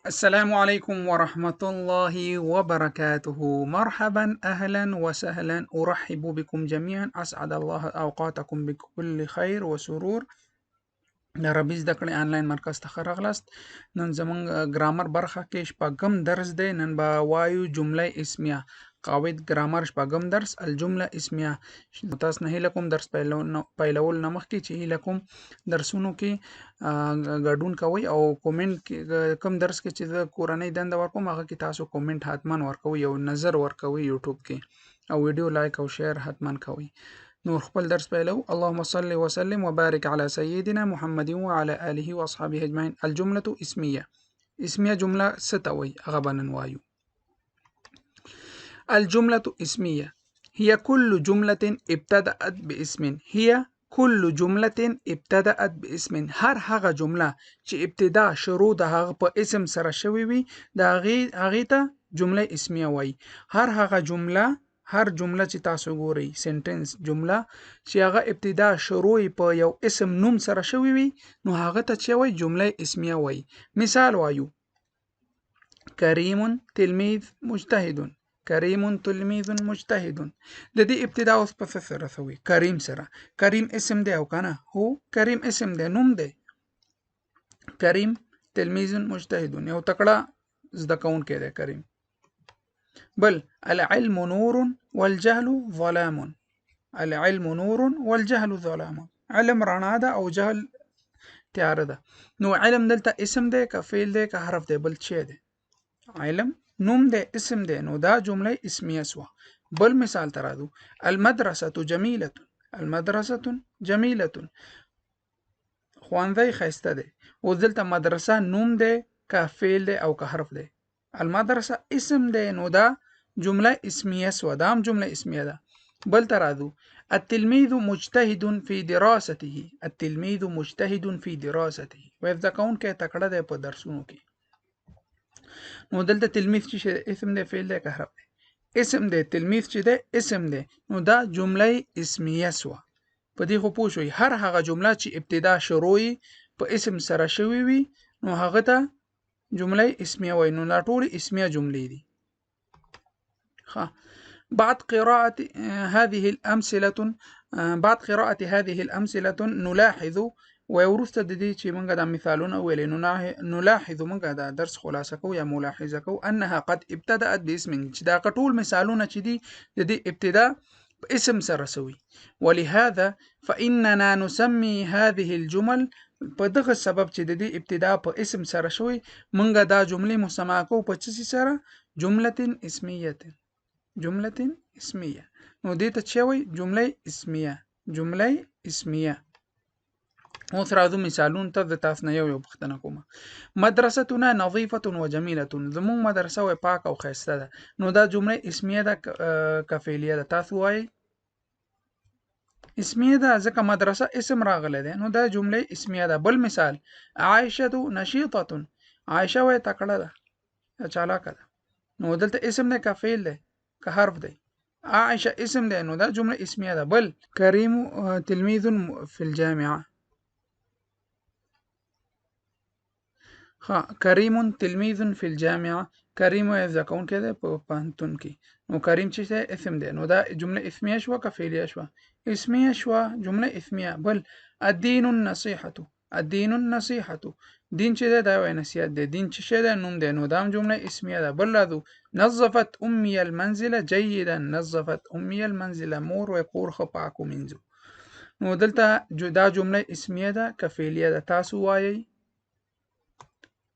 السلام عليكم ورحمة الله وبركاته. مرحبا، أهلا وسهلا، أرحب بكم جميعا. أسعد الله أوقاتكم بكل خير وسرور. د عربي زده کړې آنلاین مرکز ته ښه راغلاست. نن زموږ ګرامر برخه کې شپږم درس دی. نن به وایو جمله اسمیه، قواعد ګرامر شپږم درس الجمله اسمیه. تاسو نه هیله کوم درس پیلول نه مخکې چې هیله کوم درسونو کې ګډون کوئ او کومنټ کې کوم درس کې چې د کورنۍ دنده ورکوم هغه کې تاسو کومنټ حتما ورکوئ او نظر ورکوئ یوټیوب کې او ویډیو لایک او شیر حتما کوئ. نور خپل درس پیلو. اللهم صل وسلم وبارك على سيدنا محمد وعلى آله واصحابه اجمعين. الجملة اسمية. اسمية جملة ستوي غبنا وايو. الجملة اسمية هي كل جملة ابتدأت باسم. هي كل جملة ابتدأت باسم. هر هغه جمله چې ابتدا شروع د هغه په اسم سره شوی وي د هغې ته جمله اسمیه وایي. هر جمله چې تاسو ګورئ سنټنس جمله چې هغه ابتدا شروع په یو اسم نوم سره شوی وي نو هغه ته چې وایي جمله اسمیه وایي. مثال وایو: کریم تلمیذ مجتهد. کریم تلمیذ مجتهد. د دې ابتدا اوس په څه سره شوی؟ کریم سره. کریم اسم دی او کنه هو کریم اسم دی، نوم دی. کریم تلمیذ مجتهد یو تکړه زده کوونکی دی کریم. بل العلم نور والجهل ظلام. العلم نور والجهل ظلام. علم رڼا ده او جهل تیاره ده. نو علم دلته اسم دی که فعل دی که حرف دی؟ بل څه دی؟ علم نوم دی، اسم دی، نو دا جمله اسمیه سوه. بل مثال ته راځو: المدرسة جمیلة. المدرسة جمیلة ښوونځی ښایسته دی. اوس دلته مدرسه نوم دی که فعل دی او که حرف دی؟ المدرسه اسم دی نو دا جمله اسمیه سوه، دا هم جمله اسمیه ده. بل ته راځو: التلمیذ مجتهد فی دراسته. التلمیذ مجتهد فی دراسته وایي زده کوونکی تکړه دی په درسونو کې. نو دلته تلمیذ چې اسم دی فعل دی که حرف دی؟ اسم دی. تلمیذ چې دی اسم دی نو دا جمله اسمیه سوه. په دې خو پوه شوئ. هر هغه جمله چې ابتدا شروع په اسم سره شوی وي نو هغه ته جمله اسمیه وایي. نو دا ټولې اسمیه جملې دي. بعد قراءة هذه الأمثلة نلاحظ وورسته د دې چې موږ دا مثالونه ویلې نلاحظ موږ دا درس خلاصه کوو یا ملاحظه کوو انها قد ابتدأت باسم چې دا ټول مثالونه چې دي د دې ابتدا اسم سره سوي. ولهذا فإننا نسمي هذه الجمل په دغه سبب چې د دې ابتدا په اسم سره شوی موږ دا جملې مسما کوو په څه سره؟ جمله اسمیه. جمله اسمیه. نو دې ته چې وایي جمله اسمیه. جمله اسمیه. اوس راځو مثالونو ته. د تاسو نه یو پوښتنه کوم: مدرستنا نظیفة وجمیلة. زموږ مدرسه وایي پاک او ښایسته ده. نو دا جمله اسمیه ده که فعلیه ده؟ تاسو وایي اسمیه ده ځکه مدرسه اسم راغلی دی نو دا جمله اسمیه ده. بل مثال: عائشة نشیطة. عائشه وایي تکړه ده، چالاکه ده. نو دلته اسم دی که فعل دی که حرف دی؟ عائشه اسم دی نو دا جمله اسمیه ده. بل کریم تلمیذ فی الجامعه. کریم تلمیذ فی الجامعه. کریم وایي زده کوونکی دی په پوهنتون کې. نو کریم چې دی اسم دی نو دا جمله اسمیه شوه که فعلیه شوه؟ اسمیه شوه، جمله اسمیه. بل الدین النصیحة. الدین النصیحة دین چې دی دا یو نصیحت دی. دین چې شی دی نوم دی نو دا هم جمله اسمیه ده. بل راځو: نظفت امي المنزل جیدا. نظفت امي المنزل مور وایي کور ښه پاک ومینځو. نو دلته دا جمله اسمیه ده که فعلیه ده؟ تاسو وایئ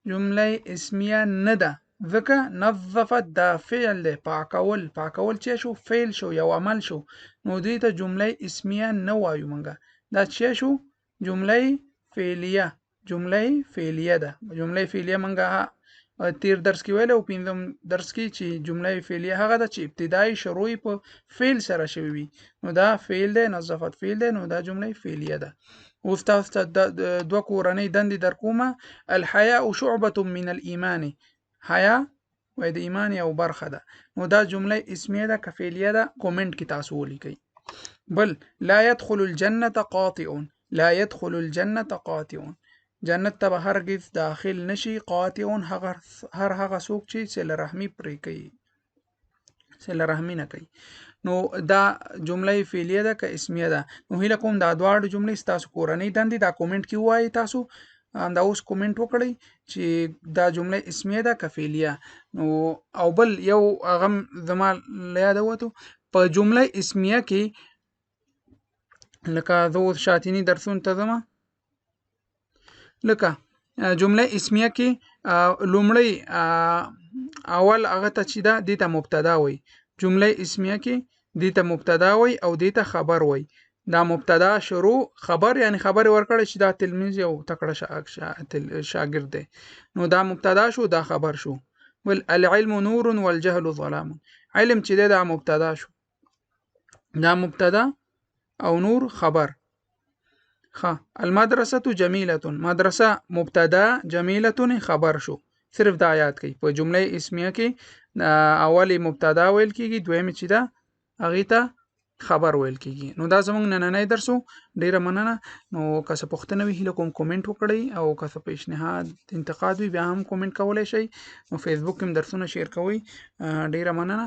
جمله اسمیه نه ده ځکه نظفت دا فعل دی، پاکول. پاکول چې شو؟ فعل شو، یو عمل شو. نو دې ته جمله اسمیه نه وایو موږ. دا چې شو؟ جمله فعلیه. جمله فعلیه ده. جمله فعلیه موږ تیر درس کې ویل او پنځم درس کې چې جمله فعلیه هغه ده چې ابتدایي شروع په فعل سره شوی وي نو دا فعل دی. نظفت فعل دی نو دا جمله فعلیه ده. اوس تاسو ته دوه کورنۍ دندې در کومه. الحیاء شعبة من الایمان. حیا وایي د ایمان یو برخه ده. نو دا جمله اسمیه ده که فعلیه ده؟ کومنټ کې تاسو ولیکئ. بل لا يدخل الجنة قاطع. لا يدخل الجنة قاطع جنت ته به هرګز داخل نشي. قاطعون هر هغه څوک چې صله رحمي پرې کوي، صله رحمي نه کوي. نو دا جمله فعلیه ده که اسمیه ده. نو هیله کوم دا دواړه جملې ستاسو کورنۍ دندې دا کومنټ کې ووایي تاسو دا اوس کومنټ وکړئ چې دا جمله اسمیه ده که فعلیه. نو او بل یو هغه زما له یاده ووتو په جمله اسمیه کې لکه زه اوس شاتیني درسونو ته ځمه، لکه جمله اسمیه کې لومړی اول هغه ته چې ده دې ته مبتدا وایي. جمله اسمیه کې دې ته مبتدا وایي او دې ته خبر وایي. دا مبتدا شروع خبر یعنی خبر ورکړی چې دا تلمیذ یو تکړه شاګرد دی، نو دا مبتدا شو دا خبر شو. ول العلم نور والجهل ظلام، علم چې دی دا مبتدا شو، دا مبتدا او نور خبر. المدرسه جمیله، مدرسه مبتدا جمیله خبر شو. صرف دا یاد کړئ په جمله اسمیه کې اولی مبتدا ویل کیږي، دویم چې دا هغه ته خبر ویل کیږي. نو دا زموږ نننۍ درسو، ډیره مننه. نو که څه پوښتنه وي هیله کوم کومنټ وکړئ او که څه پیشنهاد انتقاد وي بیا هم کومنټ کولی شئ. نو فیسبوک کې هم درسونه شیر کوئ. ډیره مننه.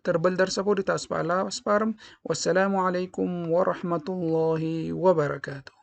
تر بل درسه پورې تاسو په الله سپارم. والسلام علیکم ورحمة الله وبرکاته.